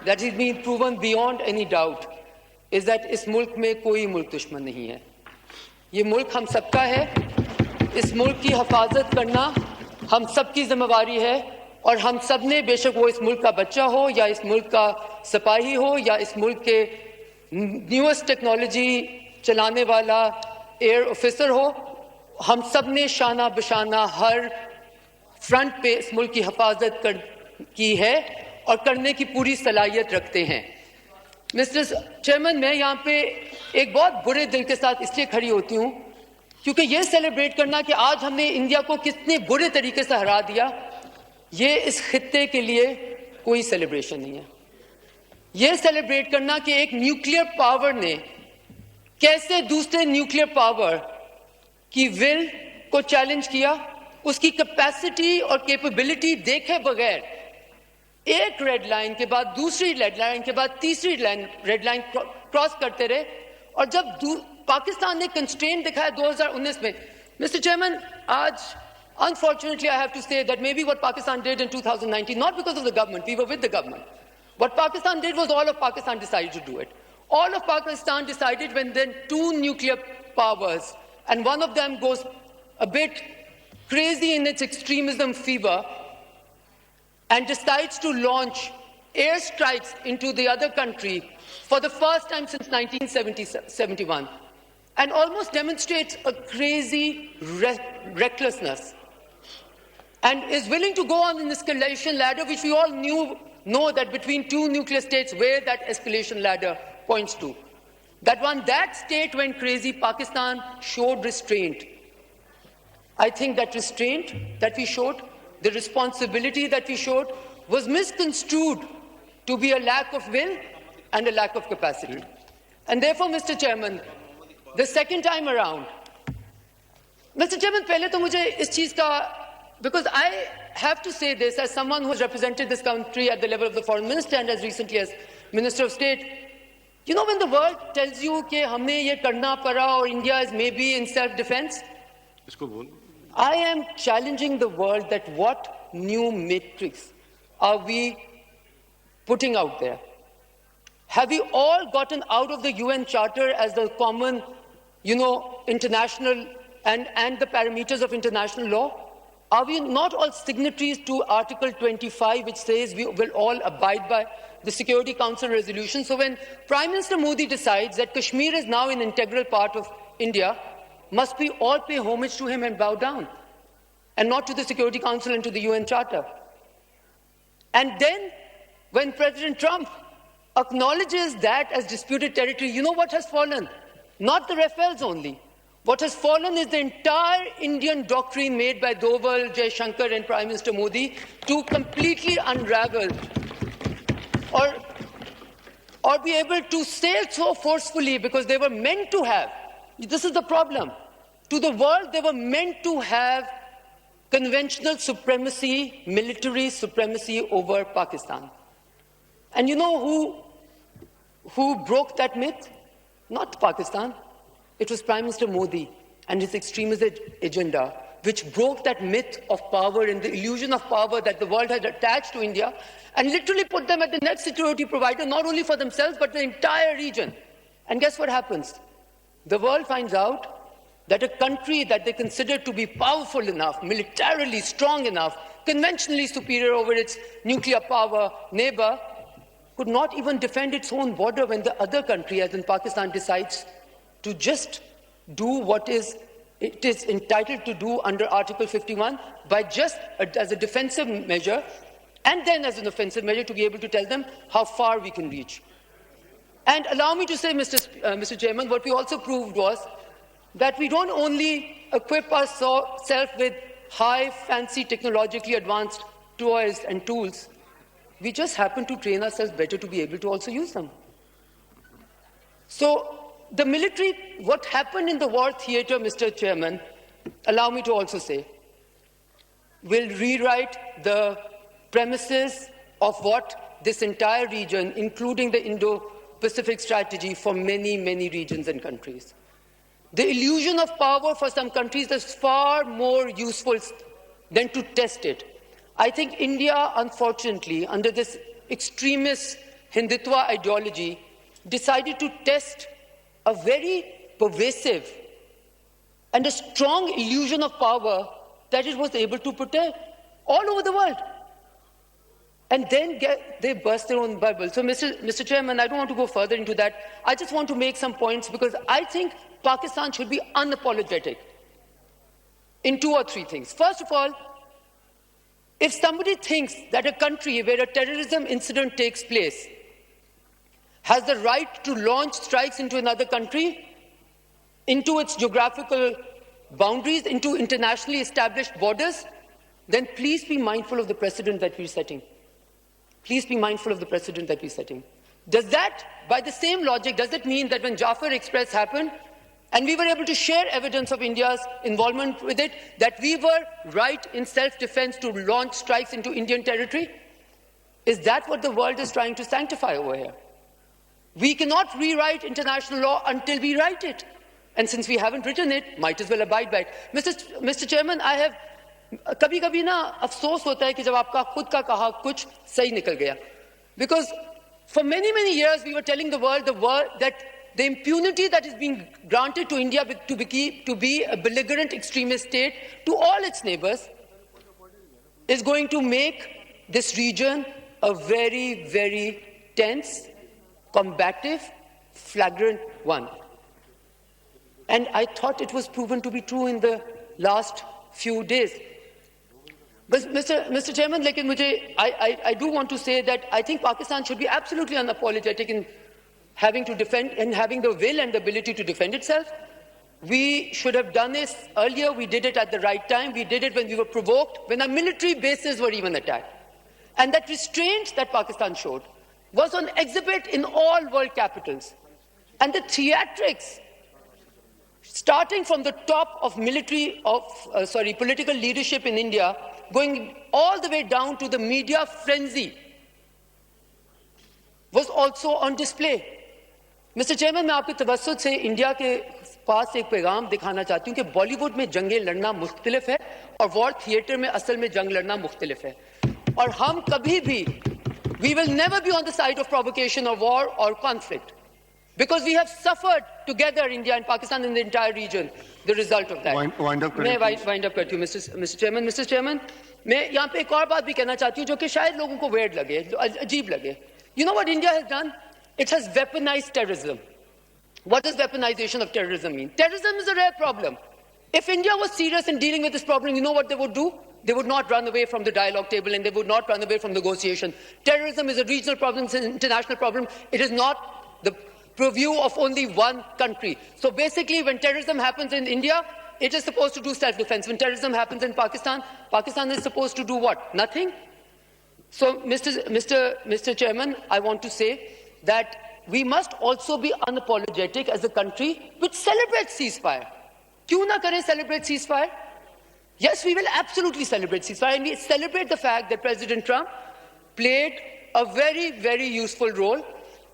that has been proven beyond any doubt is that इस मुल्क में कोई मुल्क दुश्मन नहीं है. ये मुल्क हम सबका है. इस मुल्क की हिफाजत करना हम सबकी जिम्मेवारी है और हम सब ने, बेशक वो इस मुल्क का बच्चा हो या इस मुल्क का सिपाही हो या इस मुल्क के न्यूएस्ट टेक्नोलॉजी चलाने वाला एयर ऑफिसर हो, हम सब ने शाना बशाना हर फ्रंट पे इस मुल्क की हिफाजत की है और करने की पूरी सलाहियत रखते हैं. मिस्टर चेयरमैन, मैं यहाँ पे एक बहुत बुरे दिल के साथ इसलिए खड़ी होती हूँ क्योंकि ये सेलिब्रेट करना कि आज हमने इंडिया को कितने बुरे तरीके से हरा दिया, ये इस खित्ते के लिए कोई सेलिब्रेशन नहीं है. ये सेलिब्रेट करना कि एक न्यूक्लियर पावर ने कैसे दूसरे न्यूक्लियर पावर की विल को चैलेंज किया, उसकी कैपेसिटी और कैपेबिलिटी देखे बगैर एक रेड लाइन के बाद दूसरी रेड लाइन के बाद तीसरी रेड लाइन क्रॉस करते रहे. और जब पाकिस्तान ने कंस्ट्रेंट दिखाया 2019 में, मिस्टर चेयरमैन, आज unfortunately I have to say that maybe what Pakistan did in 2019, not because of the government, we were with the government. What Pakistan did was all of Pakistan decided to do it. All of Pakistan decided when then two nuclear powers, and one of them goes a bit crazy in its extremism fever and decides to launch airstrikes into the other country for the first time since 1971 and almost demonstrates a crazy recklessness and is willing to go on an escalation ladder, which we all know that between two nuclear states where that escalation ladder points to. That when that state went crazy, Pakistan showed restraint. I think that restraint that we showed, the responsibility that we showed, was misconstrued to be a lack of will and a lack of capacity. And therefore, Mr. Chairman, the second time around, Mr. Chairman, pehle to mujhe is cheez ka, because I have to say this as someone who has represented this country at the level of the foreign minister and as recently as Minister of State. You know, when the world tells you कि हमने ये करना पड़ा और India is maybe in self-defense, I am challenging the world that what new matrix are we putting out there? Have we all gotten out of the UN Charter as the common, international and the parameters of international law? Are we not all signatories to Article 25, which says we will all abide by the Security Council resolution? So when Prime Minister Modi decides that Kashmir is now an integral part of India, must we all pay homage to him and bow down, and not to the Security Council and to the UN Charter? And then, when President Trump acknowledges that as disputed territory, you know what has fallen? Not the Rafales only. What has fallen is the entire Indian doctrine made by Doval, Jaishankar and Prime Minister Modi to completely unravel or be able to say so forcefully because they were meant to have. This is the problem. To the world, they were meant to have conventional supremacy, military supremacy over Pakistan. And you know who broke that myth? Not Pakistan. It was Prime Minister Modi and his extremist agenda, which broke that myth of power and the illusion of power that the world had attached to India and literally put them at the next security provider, not only for themselves, but the entire region. And guess what happens? The world finds out that a country that they consider to be powerful enough, militarily strong enough, conventionally superior over its nuclear power neighbor, could not even defend its own border when the other country, as in Pakistan, decides to just do what it is entitled to do under Article 51 by just as a defensive measure and then as an offensive measure to be able to tell them how far we can reach. And allow me to say, Mr. Chairman, what we also proved was that we don't only equip ourselves with high, fancy, technologically advanced toys and tools, we just happen to train ourselves better to be able to also use them. So, the military, what happened in the war theatre, Mr. Chairman, allow me to also say, will rewrite the premises of what this entire region, including the Indo-Pacific strategy for many, many regions and countries. The illusion of power for some countries is far more useful than to test it. I think India, unfortunately, under this extremist Hindutva ideology decided to test a very pervasive and a strong illusion of power that it was able to protect all over the world. And then they burst their own bubble. So, Mr. Chairman, I don't want to go further into that. I just want to make some points because I think Pakistan should be unapologetic in 2 or 3 things. First of all, if somebody thinks that a country where a terrorism incident takes place has the right to launch strikes into another country, into its geographical boundaries, into internationally established borders, then please be mindful of the precedent that we're setting. Please be mindful of the precedent that we're setting. Does that, by the same logic, does it mean that when Jafar Express happened, and we were able to share evidence of India's involvement with it, that we were right in self-defense to launch strikes into Indian territory? Is that what the world is trying to sanctify over here? We cannot rewrite international law until we write it. And since we haven't written it, might as well abide by it. Mr. Chairman, I have कभी-कभी ना अफसोस होता है कि जब आपका खुद का कहा कुछ सही निकल गया. Because for many years we were telling the world that the impunity that is being granted to India to be a belligerent extremist state to all its neighbors is going to make this region a very tense, combative, flagrant one. And I thought it was proven to be true in the last few days. But Mr. Chairman, I do want to say that I think Pakistan should be absolutely unapologetic in having to defend and having the will and the ability to defend itself. We should have done this earlier. We did it at the right time. We did it when we were provoked, when our military bases were even attacked. And that restraint that Pakistan showed was on exhibit in all world capitals. And the theatrics, starting from the top of political leadership in India, going all the way down to the media frenzy, was also on display. Mr. Chairman, मैं आपके तवज्जुह से India के पास एक पैगाम दिखाना चाहती हूँ कि बॉलीवुड में जंगें लड़ना मुख्तलिफ है और वॉर थिएटर में असल में जंग लड़ना मुख्तलिफ है. और हम कभी भी, we will never be on the side of provocation or war or conflict. Because we have suffered together, India and Pakistan, in the entire region, the result of that. Wind up, मैं wind up करती हूँ, Mr. Chairman. Mr. Chairman, मैं यहाँ पे एक और बात भी कहना चाहती हूँ जो कि शायद लोगों को weird लगे, अजीब लगे. You know what India has done? It has weaponized terrorism. What does weaponization of terrorism mean? Terrorism is a rare problem. If India was serious in dealing with this problem, you know what they would do? They would not run away from the dialogue table and they would not run away from negotiation. Terrorism is a regional problem, it's an international problem. It is not the purview of only one country. So basically, when terrorism happens in India, it is supposed to do self-defense. When terrorism happens in Pakistan, Pakistan is supposed to do what? Nothing? So, Mr. Chairman, I want to say that we must also be unapologetic as a country which celebrates ceasefire. Kyun na kare celebrate ceasefire? Yes, we will absolutely celebrate ceasefire, and we celebrate the fact that President Trump played a very useful role.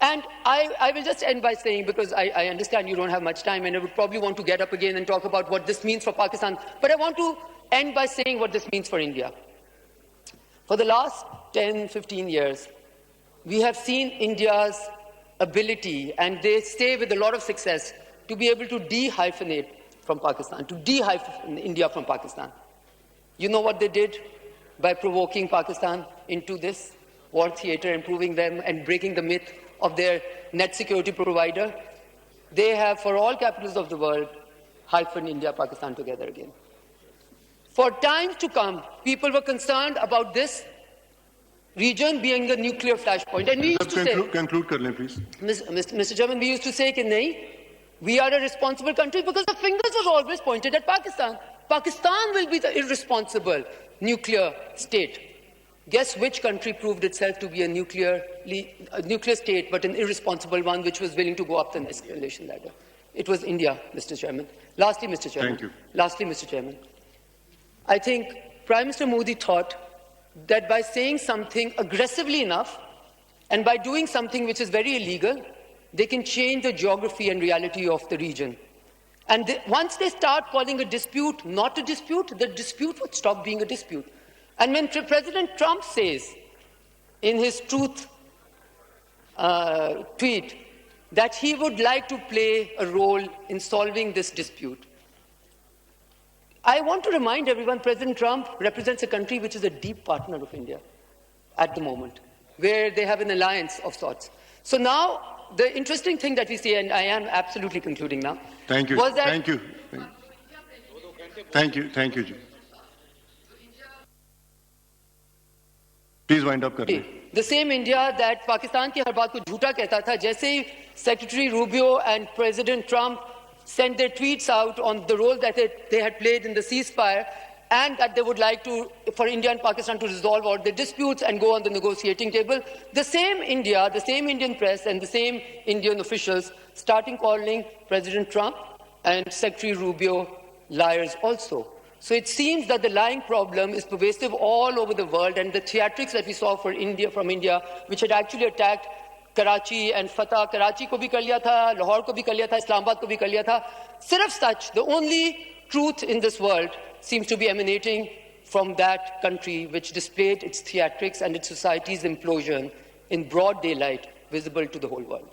And I will just end by saying, because I understand you don't have much time and I would probably want to get up again and talk about what this means for Pakistan, but I want to end by saying what this means for India. For the last 10, 15 years, we have seen India's ability, and they say with a lot of success, to be able to de-hyphenate from Pakistan, to de-hyphen India from Pakistan. You know what they did by provoking Pakistan into this war theater, improving them and breaking the myth of their net security provider? They have, for all capitals of the world, hyphened India, Pakistan together again. For times to come, people were concerned about this region being a nuclear flashpoint. And we used to say... Conclude, please. Mr. Chairman, we used to say that nahi, we are a responsible country because the fingers were always pointed at Pakistan. Pakistan will be the irresponsible nuclear state. Guess which country proved itself to be a nuclear state, but an irresponsible one, which was willing to go up the escalation ladder? It was India, Mr. Chairman. Lastly, Mr. Chairman. Thank you. Lastly, Mr. Chairman. I think Prime Minister Modi thought that by saying something aggressively enough and by doing something which is very illegal, they can change the geography and reality of the region. And once they start calling a dispute not a dispute, the dispute would stop being a dispute. And when President Trump says in his truth tweet that he would like to play a role in solving this dispute. I want to remind everyone, President Trump represents a country which is a deep partner of India at the moment, where they have an alliance of sorts. So now, the interesting thing that we see, and I am absolutely concluding now, Thank you. was that... Thank you. Thank you. Thank you, ji. Please wind up, Karne. The same India that Pakistan ki har baat ko jhoota kehta tha, jaise hi Secretary Rubio and President Trump sent their tweets out on the role that they had played in the ceasefire, and that they would like for India and Pakistan to resolve all the disputes and go on the negotiating table. The same India, the same Indian press and the same Indian officials starting calling President Trump and Secretary Rubio liars also. So it seems that the lying problem is pervasive all over the world, and the theatrics that we saw from India, which had actually attacked Karachi and Fatah, Karachi ko bhi kar liya tha, Lahore ko bhi kar liya tha, Islamabad ko bhi kar liya tha. Sirf such, the only truth in this world seems to be emanating from that country which displayed its theatrics and its society's implosion in broad daylight, visible to the whole world.